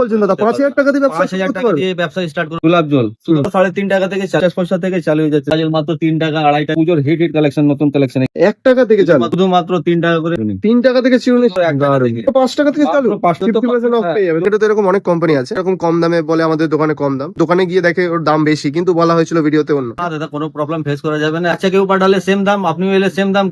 বলছেন দাদা? 5,000 টাকা দিয়ে ব্যবসা 5,000 করতে টাকা পারবে? দিয়ে ব্যবসা স্টার্ট করে গোলাপ জল শুধু 3.5 টাকা থেকে 50 পয়সা থেকে চালু হয়ে যাচ্ছে। কাজল মাত্র 3 টাকা 2.5 টাকা পুজোর হিট কালেকশন, নতুন কালেকশন 1 টাকা থেকে চালু? শুধুমাত্র 3 টাকা করে 3 টাকা থেকে চিরুনি? 1 টাকা থেকে 5 টাকা থেকে চালু? মাত্র 5 তো 50% অফ পেয়ে যাবে। এটা তো এরকম অনেক কোম্পানি আছে, এরকম কম দামে বলে আমাদের দোকানে কম দাম, দোকানে গিয়ে দেখে ওর দাম বেশি, কিন্তু বলা হয়েছিল ভিডিওতে অন্য। না দাদা, কোনো প্রবলেম ফেস করা যাবে না। আচ্ছা, কেউ পাঠালে সেম দাম, আপনি এলে সেম দাম,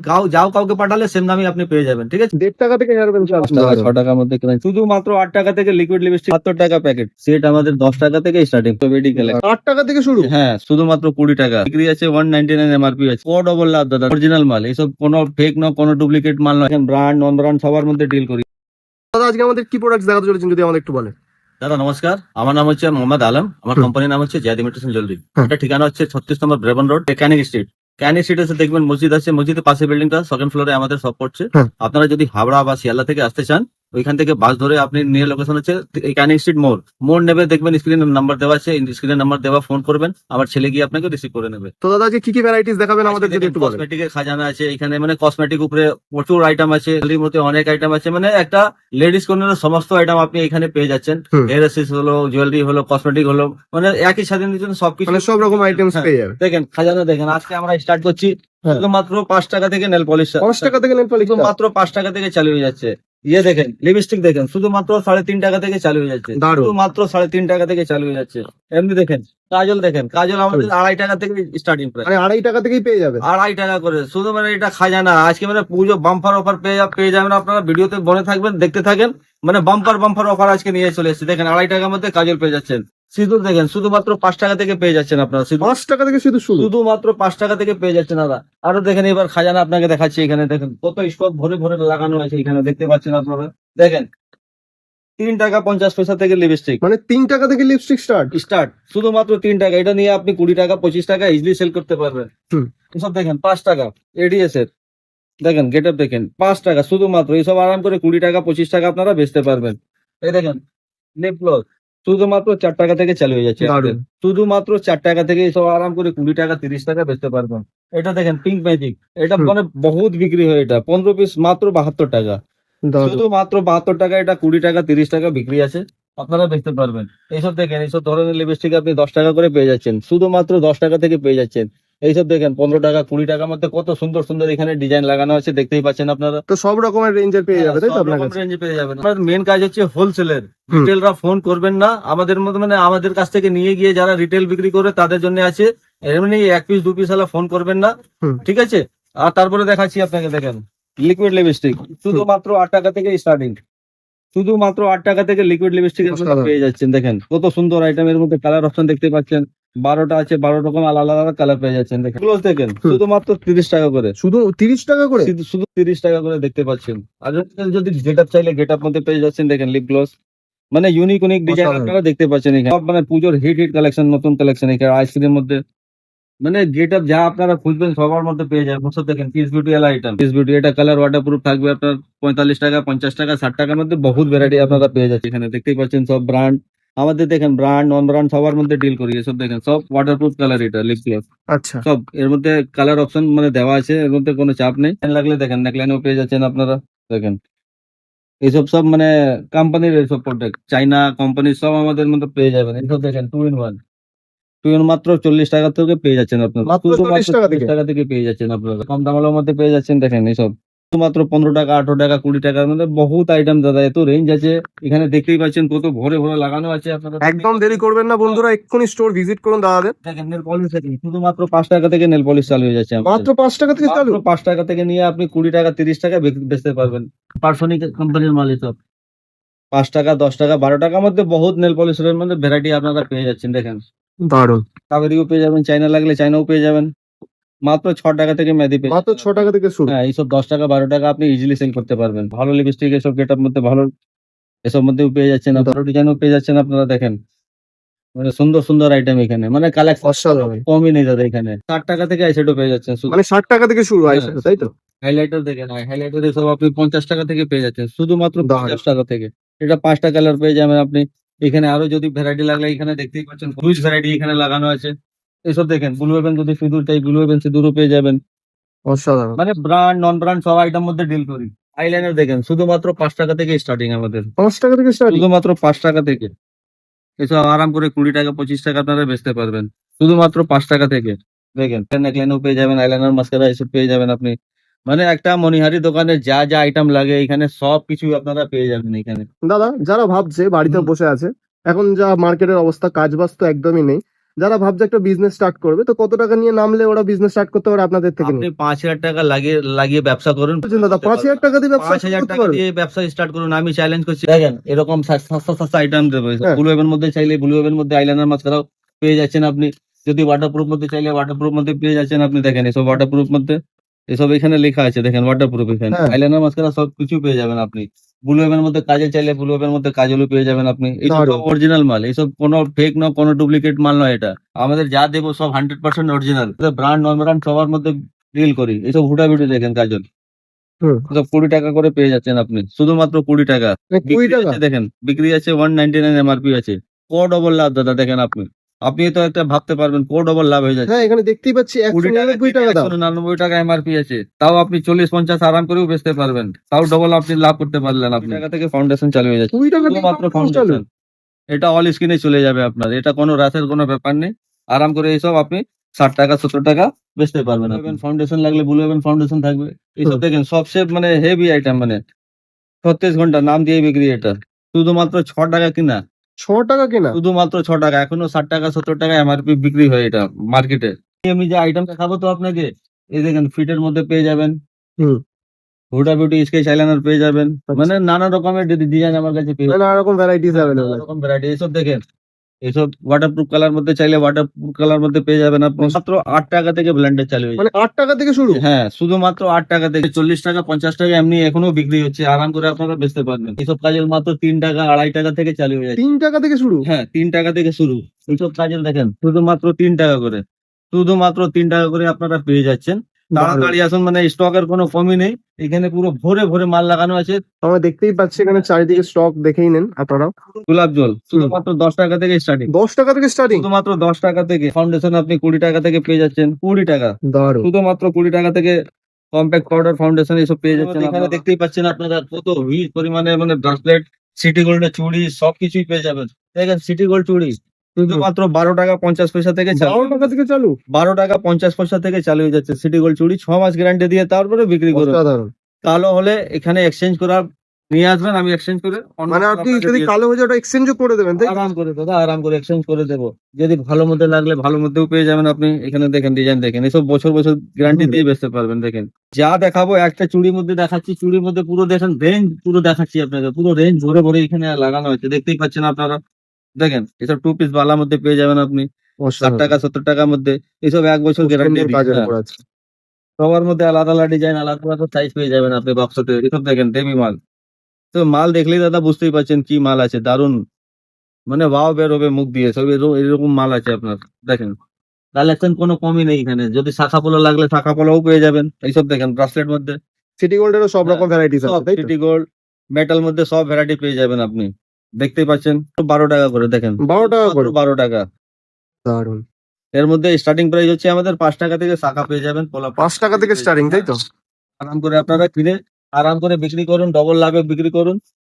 কাউকে পাঠালে সেম দামই আপনি পেয়ে যাবেন। ঠিক আছে, 1.5 টাকা থেকে ছাড়বেন? 6 টাকার মধ্যে কেনা শুধুমাত্র 8 টাকা থেকে লিকুইড লিপস্টিক 70 টাকা প্যাকেট, সেট আমাদের 10 টাকা থেকে স্টার্টিং। তো বেডি কালেকশন 8 টাকা থেকে শুরু? হ্যাঁ, শুধুমাত্র 20 টাকা বিক্রি আছে। 199 এমআরপি আছে। ও ডবল লাভ দাদা, অরিজিনাল মাল, এইসব কোনো ফেক না, কোনো ডুপ্লিকেট মাল নয়। ব্র্যান্ড নন ব্র্যান্ড সবার মধ্যে ডিল করি। দাদা আজকে আমাদের কি প্রোডাক্ট দেখাতে চলেছেন, যদি আমাদের একটু বলেন? দাদা নমস্কার, আমার নাম হচ্ছে মোহাম্মদ আলম, আমার কোম্পানির নাম হচ্ছে জায়দ ইমিটেশন জুয়েলারি। এটা ঠিকানা হচ্ছে 36 নম্বর Brabourne road, Canning street. Canning street এসে দেখবেন মসজিদ আছে, মসজিদের পাশে বিল্ডিংটা, সেকেন্ড ফ্লোরে আমাদের শপ পড়ছে। আপনারা যদি হাবড়া বা শিয়ালদা থেকে আসতে চান, ওইখান থেকে বাস ধরে আপনি নিয়ার লোকেশন হচ্ছে ক্যানিং স্ট্রিট মোড় নেবে, দেখবেন স্ক্রিনে নাম্বার দেওয়া আছে, স্ক্রিনে নাম্বার দেওয়া, ফোন করবেন, আমার ছেলে গিয়ে আপনাকে রিসিভ করে নেবে। তো দাদা আজকে কি কি ভ্যারাইটিস দেখাবেন আমাদের, যদি একটু বলেন? কসমেটিকের খাজানা আছে এখানে, মানে কসমেটিক উপরে প্রচুর আইটেম আছে, জুয়েলারির মধ্যে অনেক আইটেম আছে, মানে একটা লেডিস কর্নারের সমস্ত আইটেম আপনি এখানে পেয়ে যাচ্ছেন। হেয়ার অ্যাসেসরিজ হলো, জুয়েলারি হলো, কসমেটিক হলো, মানে একই সাথে নিচ্ছেন সবকিছু, মানে সব রকম আইটেমস পেয়ে যাবে। দেখেন খাজানা দেখেন। আজকে আমরা স্টার্ট করছি শুধুমাত্র 5 টাকা থেকে নেল পলিশ। 5 টাকা থেকে নেল পলিশ মাত্র 5 টাকা থেকে চালু হয়ে যাচ্ছে। ইয়ে দেখেন, লিপস্টিক দেখেন, শুধুমাত্র 3.5 টাকা থেকে চালু হয়ে যাচ্ছে। শুধুমাত্র 3.5 টাকা থেকে চালু হয়ে যাচ্ছে। এমনি দেখেন কাজল দেখেন, কাজল আমাদের 2.5 টাকা থেকে স্টার্টিং প্রাইস। মানে 2.5 টাকা থেকেই পেয়ে যাবে? 2.5 টাকা করে শুধু, মানে এটা খাজানা। আজকে মানে পুজো বাম্পার অফার পেয়ে যাবেন আপনারা। ভিডিওতে বনে থাকবেন, দেখতে থাকেন, মানে বাম্পার অফার আজকে নিয়ে চলে এসেছে। দেখেন 2.5 টাকার মধ্যে কাজল পেয়ে যাচ্ছেন। সিঁদুর দেখেন, শুধুমাত্র 5 টাকা থেকে পেয়ে যাচ্ছেন আপনারা। 5 টাকা থেকে শুধুমাত্র 5 টাকা থেকে পেয়ে যাচ্ছেন দাদা। আরো দেখেন, এবার খাজানা আপনাকে দেখাচ্ছি। এখানে দেখেন কত স্টক ভরে ভরে লাগানো আছে, এখানে দেখতে পাচ্ছেন আপনারা। দেখেন 3 টাকা 50 পয়সা থেকে লিপস্টিক, মানে 3 টাকা থেকে লিপস্টিক স্টার্ট শুধুমাত্র 3 টাকা। এটা নিয়ে আপনি 20 টাকা 25 টাকা ইজিলি সেল করতে পারবেন। এসব দেখেন 5 টাকা এডিএস এর, দেখেন গেটআপ দেখেন 5 টাকা শুধুমাত্র। এইসব আরাম করে 20 টাকা 25 টাকা আপনারা বেচতে পারবেন। এই দেখেন লিপ গ্লস শুধুমাত্র 4 টাকা থেকে চালু হয়ে যাচ্ছে। শুধুমাত্র 4 টাকা থেকে এইসব আরাম করে 20 টাকা 30 টাকা বেচতে পারবেন। এটা দেখেন পিঙ্ক ম্যাজিক, এটা মানে বহুত বিক্রি হয়। এটা 15 পিস মাত্র 72 টাকা, শুধুমাত্র 72 টাকা। এটা 20 টাকা 30 টাকা বিক্রি আছে, আপনারা বেচতে পারবেন। এইসব দেখেন, এইসব ধরনের লিপস্টিক আপনি 10 টাকা করে পেয়ে যাচ্ছেন, শুধুমাত্র 10 টাকা থেকে পেয়ে যাচ্ছেন। এইসব দেখেন 15 টাকা 20 টাকার মধ্যে কত সুন্দর সুন্দর এখানে ডিজাইন লাগানো আছে, দেখতেই পাচ্ছেন আপনারা। তো সব রকমের রেঞ্জের পেয়ে যাবে, তাই তো? আপনার কাছে রেঞ্জে পেয়ে যাবেন। আমাদের মেন কাজ হচ্ছে হোলসেলের। রিটেলরা ফোন করবেন না আমাদের মধ্যে, মানে আমাদের কাছ থেকে নিয়ে গিয়ে যারা রিটেল বিক্রি করে তাদের জন্য আছে। এমনি 1 পিস 2 পিস ফোন করবেন না, ঠিক আছে? আর তারপরে দেখাচ্ছি আপনাকে, দেখেন লিকুইড লিপস্টিক শুধুমাত্র 8 টাকা থেকে স্টার্টিং। শুধুমাত্র 8 টাকা থেকে লিকুইড লিপস্টিক পেয়ে যাচ্ছেন। দেখেন কত সুন্দর আইটেম, এর মধ্যে কালার অপশন দেখতে পাচ্ছেন 12টা আছে, 12 রকম আলাদা আলাদা কালার পেয়ে যাচ্ছেন। দেখেন গ্লোস দেখেন শুধুমাত্র 30 টাকা করে, শুধু 30 টাকা করে? শুধু 30 টাকা করে দেখতে পাচ্ছেন। আর যদি গেটআপ চাইলে গেটআপ মধ্যে পেয়ে যাচ্ছেন। দেখেন লিপ গ্লোস, মানে ইউনিক ডিজাইন আপনারা দেখতে পাচ্ছেন এখানে। সব মানে পুজোর হিট কালেকশন, নতুন কালেকশন এখানে। আইসক্রিমের মধ্যে মানে গেটআপ যা আপনারা খুঁজবেন সবার মধ্যে পেয়ে যাবেন। সব দেখেন পিস বিউটি এর আইটেম, পিস বিউটি এটা কালার ওয়াটার প্রুফ থাকবে আপনার 45 টাকা 50 টাকা 60 টাকার মধ্যে বহুত ভ্যারাইটি আপনারা পেয়ে যাচ্ছে এখানে। দেখতেই পাচ্ছেন সব ব্র্যান্ড আমাদের, দেখেন ব্র্যান্ড নন ব্র্যান্ড সবার মধ্যে ডিল করি। এসব দেখেন সব ওয়াটার প্রুফ কালার, এটা লিপ গ্লস। আচ্ছা, সব এর মধ্যে কালার অপশন মানে দেওয়া আছে, এর মধ্যে কোনো চাপ নেই। লাগলে দেখেন নেকলাইনও পেয়ে যাচ্ছেন আপনারা। দেখেন এইসব সব মানে কোম্পানির এইসব প্রোডাক্ট, চাইনা কোম্পানির সব আমাদের মধ্যে পেয়ে যাবেন। এইসব দেখেন 2 in 1 মাত্র 40 টাকা থেকে পেয়ে যাচ্ছেন আপনারা। মাত্র 40 টাকা থেকে পেয়ে যাচ্ছেন আপনারা, কম দামের মধ্যে পেয়ে যাচ্ছেন। দেখেন এইসব শুধুমাত্র 15 টাকা 18 টাকা 20 টাকার মধ্যে বহুত আইটেম দাদা, এত রেঞ্জ আছে এখানে। দেখতেই পাচ্ছেন কত ভরে ভরে লাগানো আছে আপনারা। একদম দেরি করবেন না বন্ধুরা, এক্ষুনি স্টোর ভিজিট করুন দাদাদের। দেখেন নেল পলিশ দেখেন, শুধুমাত্র 5 টাকা থেকে নেল পলিশ চালু হয়ে যাচ্ছে। মাত্র 5 টাকা থেকে চালু? 5 টাকা থেকে নিয়ে আপনি 20 টাকা 30 টাকা বেচতে পারবেন। পার্সোনিক কোম্পানির মাল এসব। 5 টাকা 10 টাকা 12 টাকার মধ্যে বহুত নেল পলিশের মধ্যে ভ্যারাইটি আপনারা পেয়ে যাচ্ছেন। দেখেন দারুন, কাবেরিও পেয়ে যাবেন, চাইনা লাগলে চাইনাও পেয়ে যাবেন। মাত্র 6 টাকা থেকে মেহেদি পেয়ে মাত্র 6 টাকা থেকে শুরু? হ্যাঁ, এইসব 10 টাকা 12 টাকা আপনি ইজিলি সেল করতে পারবেন। ভালো লিপস্টিক এসব গেটআপ মধ্যে ভালো, এসব মধ্যেও পেয়ে যাচ্ছেন। ভালো ডিজাইনও পেয়ে যাচ্ছেন আপনারা। দেখেন মানে সুন্দর সুন্দর আইটেম এখানে, মানে কালেকশন অসাধারণ। কমই নেই দাদা এখানে। 60 টাকা থেকে আইশ্যাডো পেয়ে যাচ্ছেন, মানে 60 টাকা থেকে শুরু আইশ্যাডো, তাই তো? হাইলাইটার দেখেন, হাইলাইটার এসব আপনি 50 টাকা থেকে পেয়ে যাচ্ছেন, শুধুমাত্র 50 টাকা থেকে। এটা 5টা কালার পেয়ে যাবেন আপনি এখানে। আরো যদি ভ্যারাইটি লাগলে এখানে দেখতেই পাচ্ছেন হিউজ ভ্যারাইটি এখানে লাগানো আছে। এসব দেখেন ব্লু হেভেন, যদি সিঁদুর চাই ব্লু হেভেন সিঁদুরও পেয়ে যাবেন। অসাধারণ। মানে ব্র্যান্ড নন ব্র্যান্ড সব আইটেম মধ্যে ডিল করি। আইলাইনার দেখেন শুধুমাত্র 5 টাকা থেকে স্টার্টিং আমাদের, 5 টাকা থেকে স্টার্টিং। শুধুমাত্র 5 টাকা থেকে। এসব আরাম করে 20 টাকা 25 টাকা আপনারা বেচতে পারবেন শুধুমাত্র 5 টাকা থেকে। দেখেন নেকলাইনও পেয়ে যাবেন, আইলাইনার মাস্কারা এসব পেয়ে যাবেন আপনি। মানে একটা মনিহারি দোকানে যা যা আইটেম লাগে এখানে সবকিছু আপনারা পেয়ে যাবেন এখানে। দাদা যারা ভাবছে বাড়িতে হুম। বসে আছে, এখন যা মার্কেটের অবস্থা, কাজ বাজ তো একদমই নেই, যারা ভাবছে একটা বিজনেস স্টার্ট করবে, তো কত টাকা নিয়ে নামলে ওরা বিজনেস স্টার্ট করতে পারে আপনাদের থেকে আপনি নিয়ে? 5,000 টাকা লাগিয়ে লাগিয়ে ব্যবসা করুন। বলছেন দাদা 5,000 টাকা দিয়ে ব্যবসা 5,000 করতে টাকা পারবে? দিয়ে ব্যবসা স্টার্ট করুন, আমি চ্যালেঞ্জ করছি। দেখেন এরকম সস্তা সস্তা আইটেম দেবো। হ্যাঁ। ব্লু ওয়েভের মধ্যে চাইলে ব্লু ওয়েভের মধ্যে আইলাইনার মাস্কারাও পেয়ে যাচ্ছেন আপনি। যদি ওয়াটারপ্রুফ মধ্যে চাইলে ওয়াটারপ্রুফ মধ্যে পেয়ে যাচ্ছেন আপনি। দেখেন এসব ওয়াটারপ্রুফ মধ্যে এসব এখানে লেখা আছে, দেখেন ওয়াটারপ্রুফ এখানে হ্যাঁ। আইলাইনার মাস্কারা সব কিছু পেয়ে যাবেন আপনি। ব্লু ওয়েভের মধ্যে কাজল চাইলে ব্লু ওয়েভের মধ্যে কাজলও পেয়ে যাবেন আপনি। এইসব দারুণ। অরিজিনাল মাল, এইসব কোনো ফেক না, কোনো ডুপ্লিকেট মাল নয়। এটা আমাদের যা দেবো সব 100% অরিজিনাল। ব্র্যান্ড নন ব্র্যান্ড সবার মধ্যে ডিল করি। এইসব হুডা ভিডিও দেখেন কাজল হুম। সব 20 টাকা করে পেয়ে যাচ্ছেন আপনি, শুধুমাত্র 20 টাকা। 20 বিক্রি টাকা? আছে দেখেন, বিক্রি আছে 199 এমআরপি আছে। ডবল লাভ দাদা, দেখেন আপনি। আপনি তো একটা ভাবতে পারবেন ডবল লাভ হয়ে যাচ্ছে। হ্যাঁ, এখানে দেখতেই পাচ্ছি 20 টাকা 199 টাকা দাম। 199 টাকা এমআরপি আছে, তাও আপনি 40-50 আরাম করেও বেচতে পারবেন, তাও ডবল আপনি লাভ করতে পারলেন। আপনি টাকা থেকে ফাউন্ডেশন চালু হয়ে যাচ্ছে, 20 টাকা দিয়ে শুধুমাত্র foundation চালু? ফাউন্ডেশন। এটা অল স্কিনে চলে যাবে আপনার, এটা কোনো রাতের কোনো ব্যাপার নেই। আরাম করে এইসব আপনি 60 টাকা 70 টাকা বেচতে পারবেন। ফাউন্ডেশন লাগলে ব্লু হেভেন ফাউন্ডেশন থাকবে। এইসব হুম। দেখেন সবচেয়ে মানে হেভি আইটেম, মানে 36 ঘন্টা নাম দিয়ে বিক্রি। এটা শুধুমাত্র 6 টাকা কিনা, 6 টাকা কেনা? শুধুমাত্র 6 টাকা। এখনো 60 টাকা 70 টাকা এমআরপি বিক্রি হয় এটা মার্কেটে। আমি যে আইটেম দেখাবো তো আপনাকে, এই দেখেন ফিটের মধ্যে পেয়ে যাবেন, হুম। হুডা বিউটি স্কেচ আইলাইনার পেয়ে যাবেন। মানে নানা রকমের ডিজাইন আমার কাছে পেয়ে নানা রকম ভ্যারাইটিস যাবেন, অ্যাভেলেবল নানা আছে। রকম ভ্যারাইটি। এইসব দেখেন, এইসব ওয়াটারপ্রুফ কালার মধ্যে চাইলে ওয়াটারপ্রুফ কালার মধ্যে পেয়ে যাবেন আপনি। মাত্র 8 টাকা থেকে ব্লেন্ডার চালু হয়ে মানে যায়। 8 টাকা থেকে শুরু? হ্যাঁ, শুধুমাত্র 8 টাকা থেকে 40 টাকা 50 টাকা এমনি এখনো বিক্রি হচ্ছে, আরাম করে আপনারা বেচতে পারবেন। এইসব কাজের মাত্র 3 টাকা 2.5 টাকা থেকে চালু হয়ে যায়। 3 টাকা থেকে শুরু? হ্যাঁ, 3 টাকা থেকে শুরু। এইসব কাজের দেখেন শুধুমাত্র 3 টাকা করে, শুধুমাত্র 3 টাকা করে আপনারা পেয়ে যাচ্ছেন। তাড়াতাড়ি আসুন, মানে স্টকের কোনো কমই নেই। এখানে পুরো ভরে ভরে মাল লাগানো আছে। আমরা দেখতেই পাচ্ছি এখানে চারিদিকে স্টক, দেখেই নেন আপনারা। গোলাপ জল শুধুমাত্র 10 টাকা থেকে স্টার্টিং, 10 টাকা থেকে স্টার্টিং? শুধুমাত্র 10 টাকা থেকে। ফাউন্ডেশন আপনি 20 টাকা থেকে পেয়ে যাচ্ছেন, 20 টাকা, দারুণ। শুধুমাত্র 20 টাকা থেকে। কম্প্যাক্ট পাউডার ফাউন্ডেশন এসব পেয়ে যাচ্ছেন। এখানে দেখতেই পাচ্ছেন আপনারা কত হিউজ পরিমাণে মানে ব্রাসলেট, সিটি গোল্ডের চুড়ি সবকিছুই পেয়ে যাবেন। দেখেন সিটি গোল্ড চুড়ি শুধুমাত্র 12 টাকা 50 পয়সা থেকে 12 টাকা থেকে চালু? 12 টাকা 50 পয়সা থেকে চালু হয়ে যাচ্ছে সিটি গোল্ড চুড়ি। 6 মাস গ্যারান্টি দিয়ে তারপরে বিক্রি করুন। অসাধারণ। কালো হলে এখানে এক্সচেঞ্জ করা নিয়ে আসবেন, আমি এক্সচেঞ্জ করে অন্য মানে কালার আপনি আপনাকে যদি দিয়ে কালো হয়ে যায় ওটা এক্সচেঞ্জও করে দেবেন, তাই তো? আরাম করে দাদা, আরাম করে এক্সচেঞ্জ করে দেবো। যদি ভালো মধ্যে লাগলে ভালো মধ্যেও পেয়ে যাবেন আপনি। এখানে দেখেন ডিজাইন দেখেন, এসব বছর বছর গ্যারান্টি হুম। দিয়ে বেচতে পারবেন। দেখেন যা দেখাবো, একটা চুড়ির মধ্যে দেখাচ্ছি, চুড়ির মধ্যে পুরো দেখেন রেঞ্জ পুরো দেখাচ্ছি আপনাকে, পুরো রেঞ্জ ভরে ভরে এখানে লাগানো হয়েছে, দেখতেই পাচ্ছেন আপনারা। দেখেন এসব 2 পিস বালার মধ্যে পেয়ে যাবেন আপনি 60 টাকা 70 টাকার মধ্যে। এসব 1 বছর গ্যারান্টি কাজের উপর আছে। সবার মধ্যে আলাদা আলাদা ডিজাইন, আলাদা আলাদা সাইজ পেয়ে যাবেন আপনি বক্সতে। এসব দেখেন দেবী মাল, তো মাল দেখলেই দাদা বুঝতেই পারছেন কি মাল আছে। দারুন, মানে ওয়াও বের হবে মুখ দিয়ে। সব এরকম মাল আছে আপনার। দেখেন কালেকশন কোনো কমই নেই এখানে। যদি শাখা পোলা লাগলে শাখা পোলাও পেয়ে যাবেন। এইসব দেখেন ব্রাসলেট মধ্যে সিটি গোল্ডেরও সব রকম ভ্যারাইটিস সব আছে, তাই তো? সিটি গোল্ড মেটাল মধ্যে সব ভ্যারাইটি পেয়ে যাবেন আপনি। দেখতেই পাচ্ছেন 12 টাকা করে, দেখেন 12 টাকা করে? 12 টাকা। দারুণ। এর মধ্যে স্টার্টিং প্রাইস হচ্ছে আমাদের 5 টাকা থেকে শাখা পেয়ে যাবেন, পোলা 5 টাকা থেকে স্টার্টিং, তাই তো? আরাম করে আপনারা কিনে আরাম করে বিক্রি করুন, ডবল লাভে বিক্রি করুন।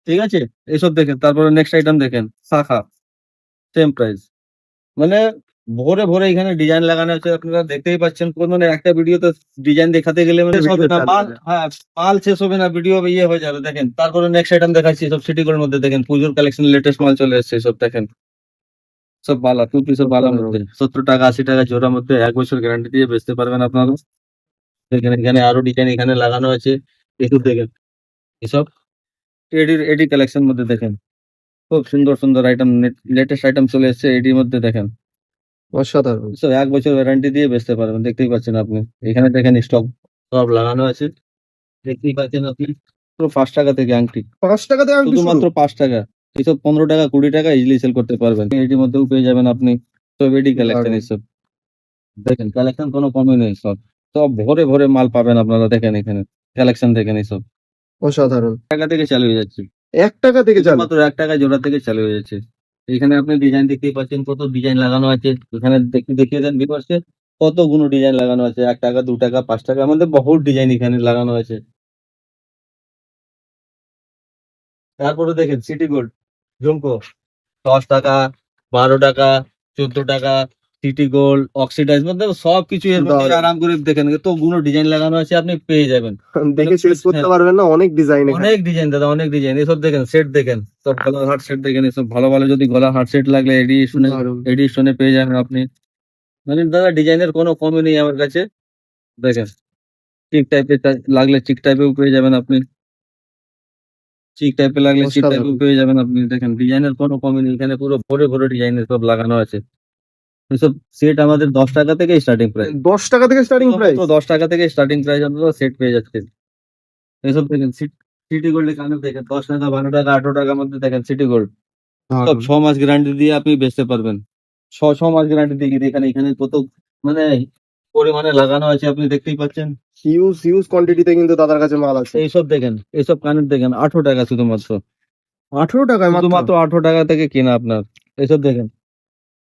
ঠিক আছে, এইসব দেখেন। তারপরে নেক্সট আইটেম দেখেন, শাখা সেম প্রাইস। মানে ভরে ভরে এখানে ডিজাইন লাগানো আছে, আপনারা দেখতেই পাচ্ছেন। কোন মানে একটা ভিডিওতে ডিজাইন দেখাতে গেলে মানে শেষ হবে না, মাল হ্যাঁ মাল শেষ হবে না, ভিডিও ইয়ে হয়ে যাবে। দেখেন তারপরে নেক্সট আইটেম দেখাচ্ছি, সব সিটি গোল্ড মধ্যে দেখেন পুজোর কালেকশন লেটেস্ট মাল চলে এসেছে। সব দেখেন সব বালা 2 পিসের বালার মধ্যে 70 টাকা 80 টাকা জোড়ার মধ্যে 1 বছর গ্যারান্টি দিয়ে বেচতে পারবেন আপনারা। দেখেন এখানে আরো ডিজাইন এখানে লাগানো আছে, একটু দেখেন। এসব এডি কালেকশন মধ্যে দেখেন খুব সুন্দর সুন্দর আইটেম, লেটেস্ট আইটেম চলে এসেছে এডির মধ্যে। দেখেন অসাধারণ। সব 1 বছর ওয়ারেন্টি দিয়ে বেচতে পারবেন, দেখতেই পাচ্ছেন আপনি। এখানে দেখেন স্টক সব লাগানো আছে, দেখতেই পাচ্ছেন আপনি। পুরো 5 টাকা থেকে আংটি, 5 টাকা থেকে আংটি শুরু? শুধুমাত্র 5 টাকা। এইসব 15 টাকা 20 টাকা ইজিলি সেল করতে পারবেন। এটির মধ্যেও পেয়ে যাবেন আপনি সব এডি কালেকশন। দারুণ। এইসব দেখেন কালেকশন কোনো কমই নেই, সব সব ভরে ভরে মাল পাবেন আপনারা। দেখেন এখানে কালেকশন দেখেন, এইসব অসাধারণ। টাকা থেকে চালু হয়ে যাচ্ছে, 1 টাকা থেকে চালু? মাত্র 1 টাকা জোড়া থেকে চালু হয়ে যাচ্ছে। এখানে আপনি ডিজাইন দেখতেই পাচ্ছেন, কত ডিজাইন লাগানো আছে। এখানে দেখিয়ে দেন বিকজে কতগুলো ডিজাইন লাগানো আছে। 1 টাকা 2 টাকা 5 টাকা, আমাদের বহুত ডিজাইন এখানে লাগানো আছে। তারপরে দেখেন সিটি গোল্ড ঝুমকো 10 টাকা, 12 টাকা, 14 টাকা, সিটি গোল্ড অক্সিডাইজ মধ্যে সবকিছু এর মধ্যে দারুণ। আরাম করে দেখেন তো গুলো ডিজাইন লাগানো আছে আপনি পেয়ে যাবেন। দেখে শেষ করতে পারবেন না, অনেক ডিজাইন এখানে। অনেক ডিজাইন দাদা, অনেক ডিজাইন। এসব দেখেন সেট দেখেন, সব গলার হাট সেট দেখেন, এসব ভালো ভালো যদি গলার হাট সেট লাগলে দারুণ। এডিশনে পেয়ে যাবেন আপনি। মানে দাদা ডিজাইনের কোনো কমই নেই আমার কাছে। দেখেন চিক টাইপের লাগলে চিক টাইপেও পেয়ে যাবেন আপনি, চিক টাইপের লাগলে চিক অসাধারণ। টাইপেও পেয়ে যাবেন আপনি। দেখেন ডিজাইনের কোনো কমই নেই, এখানে পুরো ভরে ভরে ডিজাইনের সব লাগানো আছে। এসব সেট আমাদের 10 টাকা থেকে স্টার্টিং প্রাইস, 10 টাকা থেকে স্টার্টিং প্রাইস। 10 টাকা থেকে স্টার্টিং প্রাইস আপনারা সেট পেয়ে যাচ্ছেন। এসব দেখেন সিটি গোল্ডের কানের দেখেন 10 টাকা, 12 টাকা, 18 টাকার মধ্যে দেখেন সিটি গোল্ড সব 6 মাস গ্যারান্টি দিয়ে আপনি বেচতে পারবেন। 6 মাস গ্যারান্টি দিয়ে এখানে এখানে কত মানে পরিমাণে লাগানো আছে আপনি দেখতেই পাচ্ছেন। হিউজ হিউজ কোয়ান্টিটিতে কিন্তু দাদার কাছে মাল আছে। এইসব দেখেন, এইসব কানের দেখেন 18 টাকা শুধুমাত্র, 18 টাকায় মাত্র। শুধুমাত্র 18 টাকা থেকে কেনা আপনার। এইসব দেখেন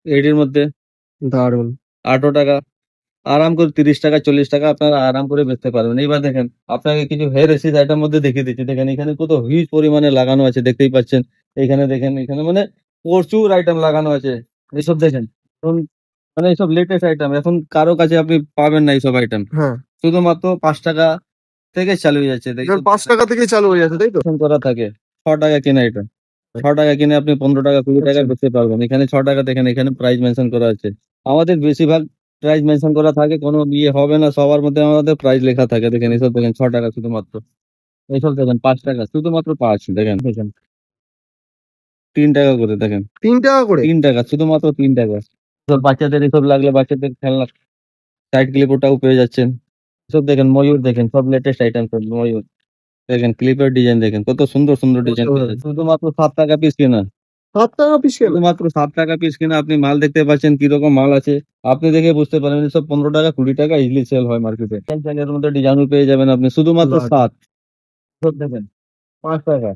এটির মধ্যে দারুণ। 18 টাকা, আরাম করে 30 টাকা 40 টাকা আপনারা আরাম করে বেচতে পারবেন। এইবার দেখেন আপনাকে কিছু হেয়ার এসিড আইটেম মধ্যে দেখিয়ে দিচ্ছি। দেখেন এখানে কত হিউজ পরিমাণে লাগানো আছে দেখতেই পাচ্ছেন। এখানে দেখেন, এখানে মানে প্রচুর আইটেম লাগানো আছে। এইসব দেখেন এখন মানে এইসব লেটেস্ট আইটেম, এখন কারো কাছে আপনি পাবেন না এইসব আইটেম। হ্যাঁ, শুধুমাত্র 5 টাকা থেকে চালু হয়ে যাচ্ছে। এবার 5 টাকা থেকে চালু হয়ে যাচ্ছে, তাই তো? করা থাকে 6 টাকা কেনা এটা, 6 টাকা কিনে আপনি 15 টাকা 20 টাকা আচ্ছা। বেচতে পারবেন। এখানে 6 টাকা দেখেন, এখানে প্রাইস মেনশন করা আছে। আমাদের বেশিরভাগ প্রাইস মেনশন করা থাকে, কোনো ইয়ে হবে না, সবার মধ্যে আমাদের প্রাইস লেখা থাকে। দেখেন এসব দেখেন 6 টাকা শুধুমাত্র, এইসব দেখেন 5 টাকা শুধুমাত্র 5 দেখেন দেখেন 3 টাকা করে দেখেন, 3 টাকা করে। 3 টাকা শুধুমাত্র 3 টাকা। সব বাচ্চাদের এসব লাগলে বাচ্চাদের খেলনা সাইড ক্লিপটাও পেয়ে যাচ্ছেন। সব দেখেন ময়ূর দেখেন, সব লেটেস্ট আইটেম সব ময়ূর দেখেন, ক্লিপের ডিজাইন দেখেন কত সুন্দর সুন্দর ডিজাইন পেয়ে যাচ্ছেন। শুধুমাত্র 7 টাকা পিস কেনা, 7 টাকা পিস কেন? শুধুমাত্র 7 টাকা পিস কিনা আপনি মাল দেখতে পাচ্ছেন কিরকম মাল আছে। আপনি দেখে বুঝতে পারবেন সব 15 টাকা 20 টাকা ইজিলি সেল হয় মার্কেটে। এর মধ্যে ডিজাইনও পেয়ে যাবেন আপনি শুধুমাত্র দারুণ। 7। সব দেখেন 5 টাকা,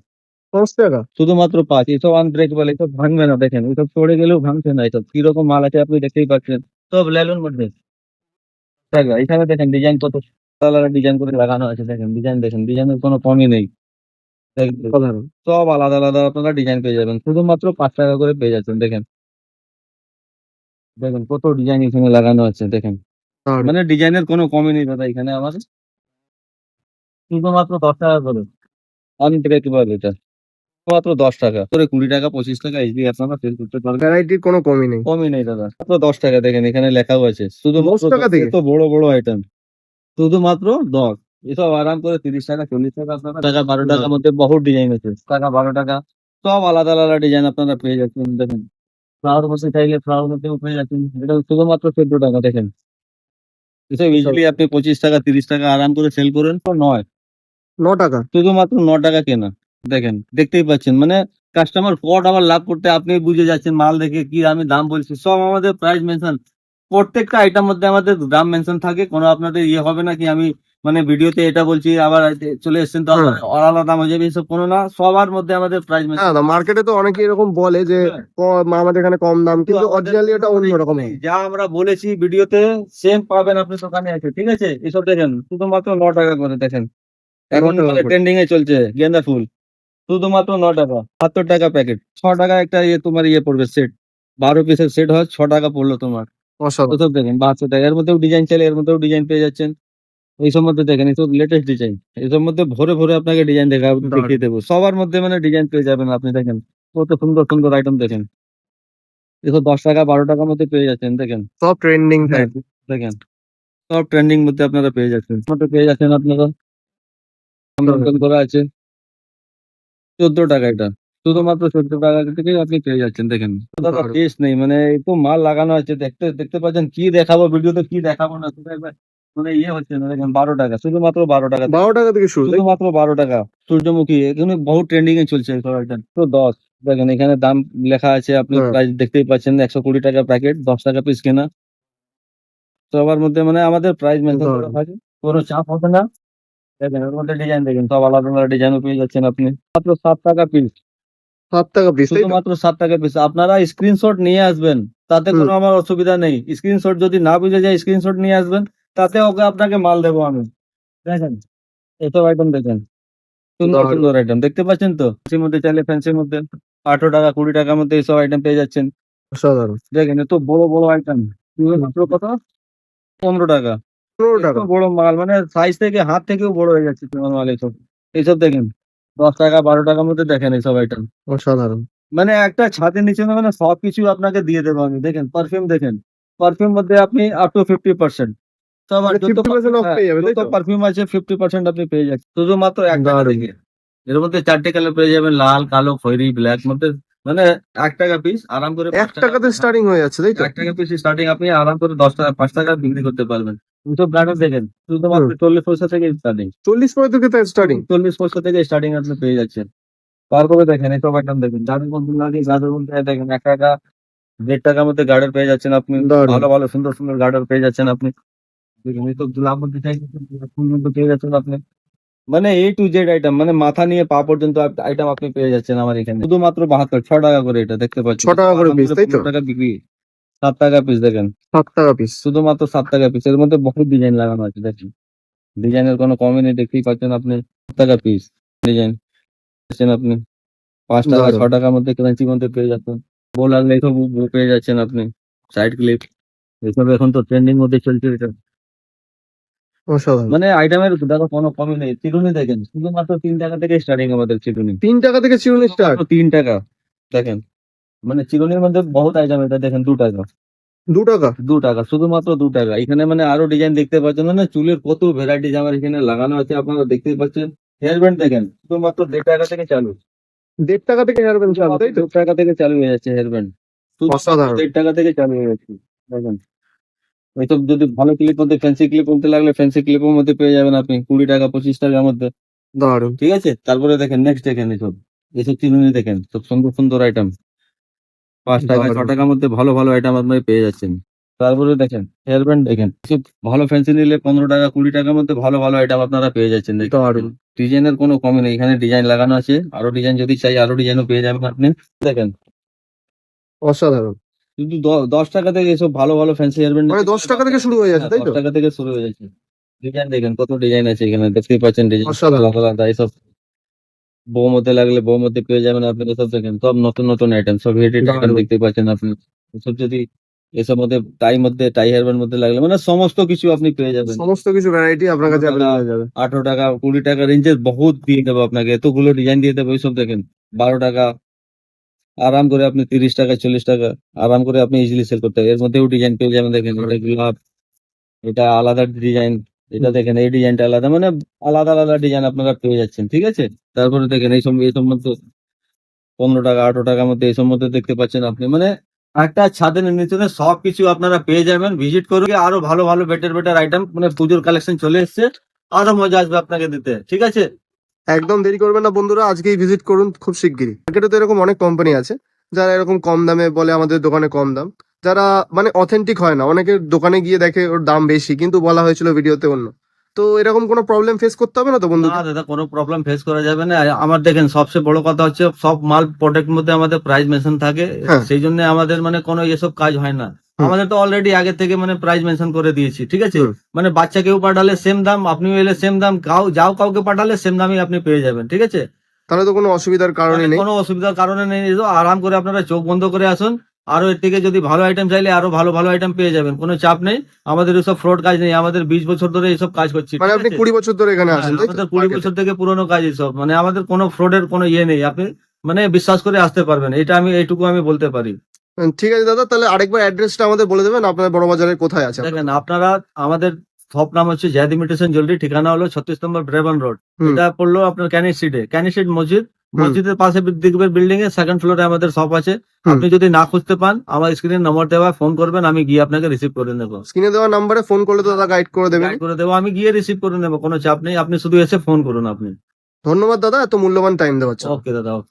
5 টাকা। শুধুমাত্র 5। এসব আনব্রেকেবল, এসব ভাঙবে না। দেখেন এসব পড়ে গেলেও ভাঙছে না। এসব কিরকম মাল আছে আপনি দেখতেই পাচ্ছেন, সব লেলুন মধ্যে টাকা। এখানে দেখেন ডিজাইন কত কালার ডিজাইন করে লাগানো আছে। দেখেন ডিজাইন, দেখেন ডিজাইনের কোনো কমই নেই। দেখেন, সাধারণ। সব আলাদা আলাদা আপনারা ডিজাইন পেয়ে যাবেন, শুধুমাত্র 5 টাকা করে পেয়ে যাচ্ছেন। দেখেন দেখেন কত ডিজাইন এখানে লাগানো আছে। দেখেন দারুণ। মানে ডিজাইনের কোনো কমই নেই দাদা এখানে আমাদের, শুধুমাত্র 10 টাকা করে আনব্রেকেবল এটা, মাত্র 10 টাকা করে, 20 টাকা 25 টাকা এইচডি আপনারা সেল করতে পারবেন। ভ্যারাইটির কোনো কমই নেই। কমই নেই দাদা, মাত্র 10 টাকা। দেখেন এখানে লেখাও আছে শুধুমাত্র 10 টাকা 10, থেকে? এত বড় বড় আইটেম শুধুমাত্র 10। এসব আরাম করে 30 টাকা 40 টাকা আপনারা 12 টাকার মধ্যে বহু ডিজাইন আছে। 12 টাকা সব আলাদা আলাদা ডিজাইন আপনারা পেয়ে যাচ্ছেন। দেখেন ফ্লাওয়ার বসে চাইলে ফ্লাওয়ার মধ্যেও পেয়ে যাচ্ছেন, এটা শুধুমাত্র 14 টাকা। দেখেন এসব ইজিলি আপনি 25 টাকা 30 টাকা আরাম করে সেল করেন তো নয়, 9 টাকা। শুধুমাত্র 9 টাকা কেনা। দেখেন দেখতেই পাচ্ছেন মানে কাস্টমার কট আবার লাভ করতে আপনি বুঝে যাচ্ছেন মাল দেখে কি আমি দাম বলছি। সব আমাদের প্রাইস মেনশন, প্রত্যেকটা আইটেম মধ্যে আমাদের দাম মেনশন থাকে। কোনো আপনাদের ইয়ে হবে না কি আমি মানে ভিডিওতে এটা বলছি আবার চলে এসেছেন তো হ্যাঁ। আলাদা দাম হয়ে যাবে, এসব কোনো না। সবার মধ্যে আমাদের প্রাইস হ্যাঁ মেনশন। দাদা, মার্কেটে তো অনেকে এরকম বলে যে আমাদের এখানে কম দাম, কিন্তু অরিজিনালি এটা অন্যরকম। যা আমরা বলেছি ভিডিওতে সেম পাবেন আপনি দোকানে আছে, ঠিক আছে। এসব দেখেন শুধুমাত্র 9 টাকা করে। দেখেন এখন 9 টাকা করে। ট্রেন্ডিং এ চলছে গেন্দা ফুল, শুধুমাত্র 9 টাকা, 72 টাকা প্যাকেট। 6 টাকা একটা ইয়ে তোমার ইয়ে পড়বে সেট, 12 পিসের সেট হয়, 6 টাকা পড়লো তোমার। অসাধারণ। ওসব দেখেন 72 টাকা, এর মধ্যেও ডিজাইন চাইলে এর মধ্যেও ডিজাইন পেয়ে যাচ্ছেন। এইসব মধ্যে দেখেন এইসব লেটেস্ট ডিজাইন, এইসব মধ্যে ভরে ভরে আপনাকে ডিজাইন দেখিয়ে দেবো। সবার মধ্যে মানে ডিজাইন পেয়ে যাবেন আপনি। দেখেন কত সুন্দর সুন্দর আইটেম। দেখেন এসব 10 টাকা 12 টাকার মধ্যে পেয়ে যাচ্ছেন। দেখেন সব ট্রেন্ডিং হ্যাঁ, টাইপ। দেখেন সব ট্রেন্ডিং মধ্যে আপনারা পেয়ে যাচ্ছেন, মধ্যে পেয়ে যাচ্ছেন আপনারা। মেনটেন করা আছে 14 টাকা এটা, শুধুমাত্র 14 টাকা থেকে আপনি পেয়ে যাচ্ছেন। দেখেন দাদা দারুণ। টেস্ট নেই, মানে একটু মাল লাগানো আছে, দেখতে দেখতে পাচ্ছেন। কি দেখাবো ভিডিওতে, কি দেখাবো না সেটা একবার মানে ইয়ে হচ্ছে না। দেখেন 12 টাকা, শুধুমাত্র 12 টাকা, 12 টাকা থেকে শুরু, তাই? শুধুমাত্র 12 টাকা। সূর্যমুখী এখানে বহু ট্রেন্ডিং এ চলছে এইসব আইটেম তো 10। দেখেন এখানে দাম লেখা আছে, আপনি হ্যাঁ। প্রাইস দেখতেই পাচ্ছেন, 120 টাকা প্যাকেট, 10 টাকা পিস কেনা। সবার মধ্যে মানে আমাদের প্রাইস মেনশন করা দারুণ। থাকে, কোনো চাপ হবে না। দেখেন এর মধ্যে ডিজাইন দেখেন, সব আলাদা আলাদা ডিজাইনও পেয়ে যাচ্ছেন আপনি, মাত্র 7 টাকা পিস, 7 টাকা পিস, তাই তো? শুধুমাত্র 7 টাকা পিস। আপনারা স্ক্রিনশট নিয়ে আসবেন, তাতে হুম। কোনো আমার অসুবিধা নেই। স্ক্রিনশট যদি না বুঝে যায় স্ক্রিনশট নিয়ে আসবেন, তাতে ওকে আপনাকে মাল দেবো আমি। দেখেন এসব আইটেম দেখেন, সুন্দর দারুণ। সুন্দর আইটেম দেখতে পাচ্ছেন তো, ফ্যান্সির মধ্যে চাইলে ফ্যান্সির মধ্যে 18 টাকা 20 টাকার মধ্যে এইসব আইটেম পেয়ে যাচ্ছেন। অসাধারণ। দেখেন এত বড় বড় আইটেম, মাত্র কত 15 টাকা। 15 এত টাকা। বড় মাল, মানে সাইজ থেকে হাত থেকেও বড় হয়ে যাচ্ছে তোমার মাল এইসব। এইসব দেখেন 10 টাকা 12 টাকার মধ্যে দেখেন এইসব আইটেম। অসাধারণ। মানে একটা ছাদের নিচে মানে সবকিছু আপনাকে দিয়ে দেবো আমি। দেখেন পারফিউম দেখেন, পারফিউম মধ্যে আপনি আপ টু 50%। সব আর মানে যত 50% অফ পেয়ে যাবে, তাই যত তো? পারফিউম আছে 50% আপনি পেয়ে যাচ্ছেন শুধুমাত্র 1 টাকা দারুণ। থেকে। এর মধ্যে 4টে কালার পেয়ে যাবেন, লাল, কালো, খয়েরি, ব্ল্যাক মধ্যে। মানে 1 টাকা পিস আরাম করে 5 1 টাকা। টাকাতে স্টার্টিং হয়ে যাচ্ছে, তাই তো? 1 টাকা পিস স্টার্টিং, আপনি আরাম করে 10 টাকা 5 টাকা বিক্রি করতে পারবেন। দুটো ব্র্যান্ডও দেখেন শুধুমাত্র হুম। 40 পয়সা থেকে স্টার্টিং। 40 পয়সা থেকে স্টার্টিং। 40 পয়সা থেকে স্টার্টিং আপনি পেয়ে যাচ্ছেন। তারপরে দেখেন এইসব আইটেম দেখেন, যাদের মধ্যে লাগে যাদের মধ্যে দেখেন 1 টাকা 1.5 টাকার মধ্যে গার্ডার পেয়ে যাচ্ছেন আপনি। দারুণ। ভালো ভালো সুন্দর সুন্দর গার্ডার পেয়ে যাচ্ছেন আপনি। দেখুন এইসব গোলাপ মধ্যে চাইছেন, ফুল মধ্যে পেয়ে যাচ্ছেন আপনি। মানে A to Z আইটেম, মানে মাথা নিয়ে পা পর্যন্ত আইটেম আপনি পেয়ে যাচ্ছেন আমার এখানে শুধুমাত্র 72 6 টাকা করে। এটা দেখতে পাচ্ছেন 6 টাকা করে আরাম পিস, করে তাই তো? 15 টাকা বিক্রি। 7 টাকা পিস দেখেন, 7 টাকা পিস। শুধুমাত্র 7 টাকা পিস। এর মধ্যে বহুত ডিজাইন লাগানো আছে দেখেন, ডিজাইনের কোনো কমই নেই, দেখতেই পাচ্ছেন আপনি। 7 টাকা পিস ডিজাইন পাচ্ছেন আপনি। 5 টাকা দারুণ। 6 টাকার মধ্যে ক্রাঞ্চির মধ্যে পেয়ে যাচ্ছেন। বউ লাগলে এইসব বউ পেয়ে যাচ্ছেন আপনি। সাইড ক্লিপ এসব এখন তো ট্রেন্ডিং মধ্যে চলছে এটা। অসাধারণ। মানে আইটেমের দেখো কোনো কমই নেই। চিরুনি দেখেন শুধুমাত্র 3 টাকা থেকে স্টার্টিং আমাদের চিরুনি। 3 টাকা থেকে চিরুনি স্টার্ট। মাত্র 3 টাকা দেখেন। মানে চিরুনির মধ্যে বহুত আইটেম, এটা দেখেন 2 টাকা। 2 টাকা। 2 টাকা শুধুমাত্র 2 টাকা। এখানে মানে আরো ডিজাইন দেখতে পাচ্ছেন, মানে চুলের কত ভ্যারাইটিস আমার এখানে লাগানো আছে আপনারা দেখতেই পাচ্ছেন। হেয়ার ব্যান্ড দেখেন শুধুমাত্র 1.5 টাকা থেকে চালু। 1.5 টাকা থেকে হেয়ার ব্যান্ড চালু, তাই তো? 1.5 টাকা থেকে চালু হয়ে যাচ্ছে হেয়ার ব্যান্ড, শুধুমাত্র অসাধারণ। 1.5 টাকা থেকে চালু হয়ে যাচ্ছে। দেখেন এইসব যদি ভালো ক্লিপ মধ্যে ফ্যান্সি ক্লিপ বলতে লাগলে ফ্যান্সি ক্লিপের মধ্যে পেয়ে যাবেন আপনি 20 টাকা 25 টাকার মধ্যে। দারুণ। ঠিক আছে, তারপরে দেখেন নেক্সট দেখেন এইসব এইসব চিরুনি দেখেন, সব সুন্দর সুন্দর আইটেম। 5 টাকা 6 দারুণ। টাকার মধ্যে ভালো ভালো আইটেম আপনি পেয়ে যাচ্ছেন। তারপরে দেখেন হেয়ার ব্যান্ড দেখেন, সব ভালো ফ্যান্সি নিলে 15 টাকা 20 টাকার মধ্যে ভালো ভালো আইটেম আপনারা পেয়ে যাচ্ছেন। দারুণ। ডিজাইনের কোনো কমই নেই, এখানে ডিজাইন লাগানো আছে। আরো ডিজাইন যদি চাই আরো ডিজাইনও পেয়ে যাবেন আপনি। দেখেন অসাধারণ। শুধু 10 টাকা থেকে এসব ভালো ভালো ফ্যান্সি হেয়ার ব্যান্ড। মানে 10 টাকা থেকে শুরু হয়ে যাচ্ছে, তাই 10 তো? টাকা থেকে শুরু হয়ে যাচ্ছে। ডিজাইন দেখেন কত ডিজাইন আছে এখানে, দেখতেই পাচ্ছেন ডিজাইন অসাধারণ। আলাদা আলাদা। এইসব বউ মধ্যে লাগলে বউ মধ্যে পেয়ে যাবেন আপনি। এসব দেখেন সব নতুন নতুন আইটেম, সব হেডেড আইটেম দারুণ। দেখতে পাচ্ছেন আপনি। এসব যদি এসব মধ্যে টাই হেয়ার ব্যান্ড মধ্যে লাগলে মানে সমস্ত কিছু আপনি পেয়ে যাবেন। সমস্ত কিছু ভ্যারাইটি আপনার কাছে 15 টাকা অ্যাভেলেবল হয়ে যাবে। 18 টাকা 20 টাকা রেঞ্জের বহুত দিয়ে দেবো আপনাকে, এতগুলো ডিজাইন দিয়ে দেবো। এইসব দেখেন 12 টাকা আরাম করে আপনি 30 টাকা 40 টাকা আরাম করে আপনি ইজিলি সেল করতে হবে। এর মধ্যেও ডিজাইন পেয়ে যাবেন দেখেন, এটা গোলাপ, এটা আলাদা ডিজাইন, এটা দেখেন এই ডিজাইনটা আলাদা, মানে আলাদা আলাদা ডিজাইন আপনারা পেয়ে যাচ্ছেন। ঠিক আছে, তারপরে দেখেন এইসব মধ্যে 15 টাকা 18 টাকার মধ্যে এইসব মধ্যে দেখতে পাচ্ছেন আপনি। মানে একটা ছাদের নিচে সবকিছু আপনারা পেয়ে যাবেন। ভিজিট করুন, আরো ভালো ভালো বেটার বেটার আইটেম, মানে পুজোর কালেকশন চলে এসেছে, আরো মজা আসবে আপনাকে দিতে। ঠিক আছে, একদম দেরি করবেন না বন্ধুরা, আজকেই ভিজিট করুন খুব শিগগিরই। মার্কেটে তো এরকম অনেক কোম্পানি আছে যারা এরকম কম দামে বলে আমাদের দোকানে কম দাম, যারা মানে অথেন্টিক হয় না। অনেকের দোকানে গিয়ে দেখে ওর দাম বেশি, কিন্তু বলা হয়েছিল ভিডিওতে অন্য। তো এরকম কোনো প্রবলেম ফেস করতে হবে না তো না বন্ধুকে? দাদা কোনো প্রবলেম ফেস করা যাবে না। আর আমার দেখেন সবচেয়ে বড় কথা হচ্ছে সব মাল প্রোডাক্ট মধ্যে আমাদের প্রাইস মেনশন থাকে, হ্যাঁ। সেই জন্য আমাদের মানে কোনো এসব কাজ হয় না। হুম। আমাদের তো অলরেডি আগে থেকে মানে প্রাইস মেনশন করে দিয়েছি। ঠিক আছে, হুম। মানে বাচ্চা কেউ পাঠালে সেম দাম, আপনিও এলে সেম দাম, কাউকে পাঠালে সেম দামই আপনি পেয়ে যাবেন। ঠিক আছে, তাহলে তো কোনো অসুবিধার কারণে মানে নেই। কোনো অসুবিধার কারণে নেই। আরাম করে আপনারা চোখ বন্ধ করে আসুন। আরো এর থেকে যদি ভালো আইটেম চাইলে আরো ভালো ভালো আইটেম পেয়ে যাবেন, কোনো চাপ নেই। আমাদের এসব ফ্রড কাজ নেই, আমাদের 20 বছর ধরে এইসব কাজ করছি। মানে ঠিক আপনি আছে? 20 বছর ধরে এখানে হ্যাঁ, আসেন, তাই তো? আমাদের 20 মার্কেটে। বছর থেকে পুরোনো কাজ এসব, মানে আমাদের কোনো ফ্রডের কোনো ইয়ে নেই। আপনি মানে বিশ্বাস করে আসতে পারবেন, এটা আমি এইটুকু আমি বলতে পারি। ঠিক আছে দাদা, তাহলে আরেকবার অ্যাড্রেসটা আমাদের বলে দেবেন, আপনার বড় বাজারে কোথায় আছে দেখেন আপনারা আমাদের শপ নাম হচ্ছে জায়দ ইমিটেশন জুয়েলারি, ঠিকানা হলো 36 নম্বর ব্রেবন রোড। হুম। এটা পড়লো আপনার ক্যানিস্ট্রিট মসজিদ। মসজিদের পাশে দেখবেন বিল্ডিং এর সেকেন্ড ফ্লোরে আমাদের শপ আছে। হুম। আপনি যদি না খুঁজতে পান আমার স্ক্রিনে নম্বর দেওয়া, ফোন করবেন, আমি গিয়ে আপনাকে রিসিভ করে নেবো। স্ক্রিনে দেওয়া নাম্বারে ফোন করলে তো দাদা গাইড করে দেবেন। গাইড করে দেবো, আমি গিয়ে রিসিভ করে নেবো, কোনো চাপ নেই। আপনি শুধু এসে ফোন করুন আপনি। ধন্যবাদ দাদা, এত মূল্যবান টাইম দেওয়ার জন্য। ওকে দাদা, ওকে।